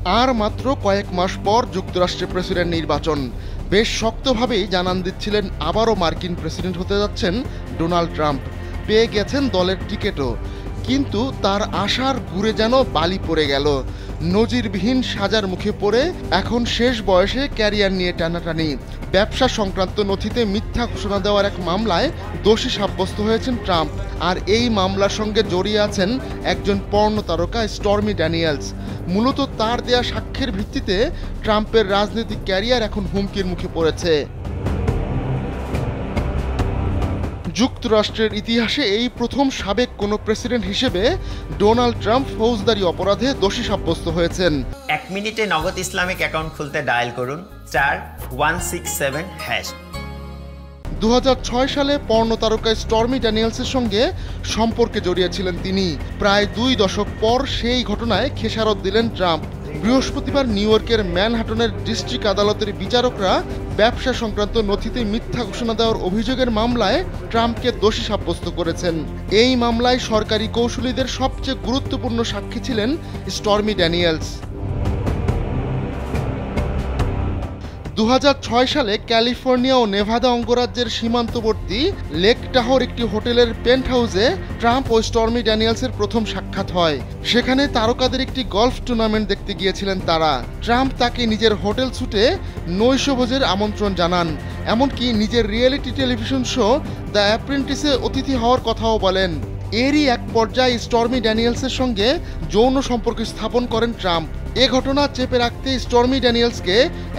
আর মাত্র কয়েক মাস পর যুক্তরাষ্ট্রের প্রেসিডেন্ট নির্বাচন। বেশ শক্তভাবেই জানান দিচ্ছিলেন আবারও মার্কিন প্রেসিডেন্ট হতে যাচ্ছেন ডোনাল্ড ট্রাম্প। পেয়ে গেছেন দলের টিকিটও, কিন্তু তার আশার গুড়ে যেন বালি পড়ে গেল। নজিরবিহীন সাজার মুখে পড়ে এখন শেষ বয়সে ক্যারিয়ার নিয়ে টানাটানি। ব্যবসা সংক্রান্ত নথিতে মিথ্যা ঘোষণা দেওয়ার এক মামলায় দোষী সাব্যস্ত হয়েছেন ট্রাম্প। আর এই মামলার সঙ্গে জড়িয়ে আছেন একজন পর্ন তারকা স্টর্মি ড্যানিয়েলস। মূলত তার দেয়া সাক্ষ্যের ভিত্তিতে ট্রাম্পের রাজনৈতিক ক্যারিয়ার এখন হুমকির মুখে পড়েছে। যুক্তরাষ্ট্রের ইতিহাসে এই প্রথম সাবেক কোনো প্রেসিডেন্ট হিসেবে ডোনাল্ড ট্রাম্প ফৌজদারি অপরাধে দোষী সাব্যস্ত হয়েছেন। 1 মিনিটে নগদ ইসলামিক অ্যাকাউন্ট খুলতে ডায়াল করুন *167#। 2006 সালে পর্ন তারকা স্টর্মি ড্যানিয়েলসের সঙ্গে সম্পর্কে জড়িয়েছিলেন তিনি। প্রায় 2 দশক পর সেই ঘটনায় খেসারত দিলেন ট্রাম্প। বৃহস্পতিবার নিউ ইয়র্কের ম্যানহাটনের ডিস্ট্রিক্ট আদালতের বিচারকরা ব্যবসা সংক্রান্ত নথিতে মিথ্যা ঘোষণা দেওয়ার অভিযোগের মামলায় ট্রাম্পকে দোষী সাব্যস্ত করেছেন। এই মামলায় সরকারি কৌঁসুলিদের সবচেয়ে গুরুত্বপূর্ণ সাক্ষী ছিলেন স্টর্মি ড্যানিয়েলস। 2006 সালে ক্যালিফোর্নিয়া ও নেভাদা অঙ্গরাজ্যের সীমান্তবর্তী লেক টাহোর একটি হোটেলের পেন্ট হাউসে ট্রাম্প ও স্টর্মি ড্যানিয়েলসের প্রথম সাক্ষাৎ হয়। সেখানে তারকাদের একটি গলফ টুর্নামেন্ট দেখতে গিয়েছিলেন তারা। ট্রাম্প তাকে নিজের হোটেল স্যুটে নৈশভোজের আমন্ত্রণ জানান, এমনকি নিজের রিয়েলিটি টেলিভিশন শো দ্য অ্যাপ্রেন্টিসে অতিথি হওয়ার কথাও বলেন। এরই এক পর্যায়ে স্টর্মি ড্যানিয়েলসের সঙ্গে যৌন সম্পর্ক স্থাপন করেন ট্রাম্প। এ ঘটনা চেপে রাখতে স্টর্মি ড্যানিয়েলসকে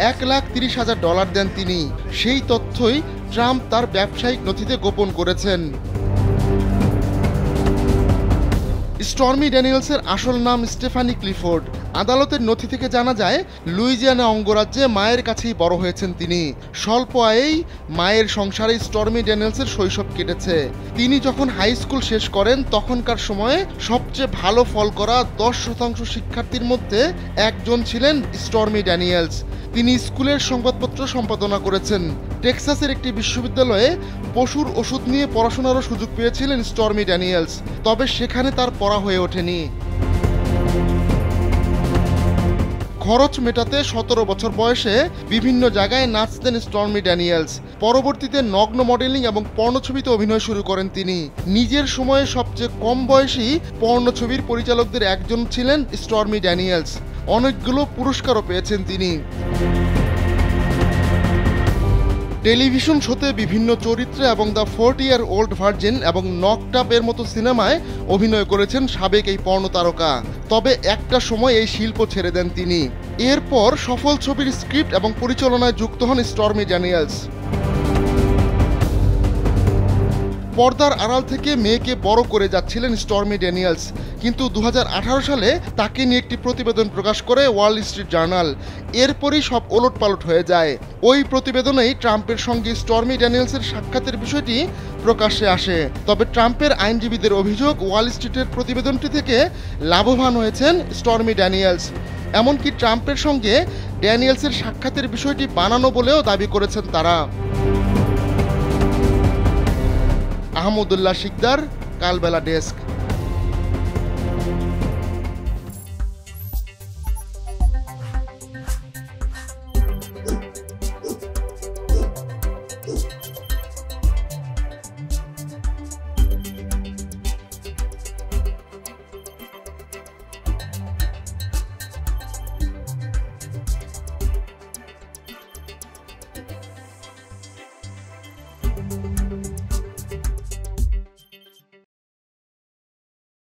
$1,30,000 দেন তিনি। সেই তথ্যই ট্রাম্প তার ব্যবসায়িক নথিতে গোপন করেছেন। স্টর্মি ড্যানিয়েলসের আসল নাম স্টেফানি ক্লিফোর্ড। আদালতের নথি থেকে জানা যায় লুইজিয়ানা অঙ্গরাজ্যে মায়ের কাছেই বড় হয়েছেন তিনি। স্বল্প আয়েই মায়ের সংসারে স্টর্মি ড্যানিয়েলসের শৈশব কেটেছে। তিনি যখন হাই স্কুল শেষ করেন তখনকার সময়ে সবচেয়ে ভালো ফল করা 10% শিক্ষার্থীর মধ্যে একজন ছিলেন স্টর্মি ড্যানিয়েলস। তিনি স্কুলের সংবাদপত্র সম্পাদনা করেছেন। টেক্সাসের একটি বিশ্ববিদ্যালয়ে পশুর ওষুধ নিয়ে পড়াশোনারও সুযোগ পেয়েছিলেন স্টর্মি ড্যানিয়েলস, তবে সেখানে তার পড়া হয়ে ওঠেনি। খরচ মেটাতে 17 বছর বয়সে বিভিন্ন জায়গায় নাচতেন স্টর্মি ড্যানিয়েলস। পরবর্তীতে নগ্ন মডেলিং এবং পর্ণছবিতে অভিনয় শুরু করেন তিনি। নিজের সময়ে সবচেয়ে কম বয়সী পর্ণছবির পরিচালকদের একজন ছিলেন স্টর্মি ড্যানিয়েলস। অনেকগুলো পুরস্কারও পেয়েছেন তিনি। টেলিভিশন শোতে বিভিন্ন চরিত্রে এবং দ্য 40-year-old ভার্জিন এবং নকড আপ এর মতো সিনেমায় অভিনয় করেছেন সাবেক এই পর্ণ তারকা। তবে একটা সময় এই শিল্প ছেড়ে দেন তিনি। এরপর সফল ছবির স্ক্রিপ্ট এবং পরিচালনায় যুক্ত হন স্টর্মি ড্যানিয়েলস। পর্দার আড়াল থেকে মেয়েকে বড় করে যাচ্ছিলেন স্টর্মি ড্যানিয়েলস, কিন্তু 2018 সালে তাকে নিয়ে একটি প্রতিবেদন প্রকাশ করে ওয়াল স্ট্রিট জার্নাল। এরপরই সব ওলটপালট হয়ে যায়। ওই প্রতিবেদনেই ট্রাম্পের সঙ্গে স্টর্মি ড্যানিয়েলসের সাক্ষাতের বিষয়টি প্রকাশ্যে আসে। তবে ট্রাম্পের আইনজীবীদের অভিযোগ ওয়াল স্ট্রিটের প্রতিবেদনটি থেকে লাভবান হয়েছেন স্টর্মি ড্যানিয়েলস। এমনকি ট্রাম্পের সঙ্গে ড্যানিয়েলসের সাক্ষাতের বিষয়টি বানানো বলেও দাবি করেছেন তারা। আহমদুল্লাহ শিকদার, কালবেলা ডেস্ক।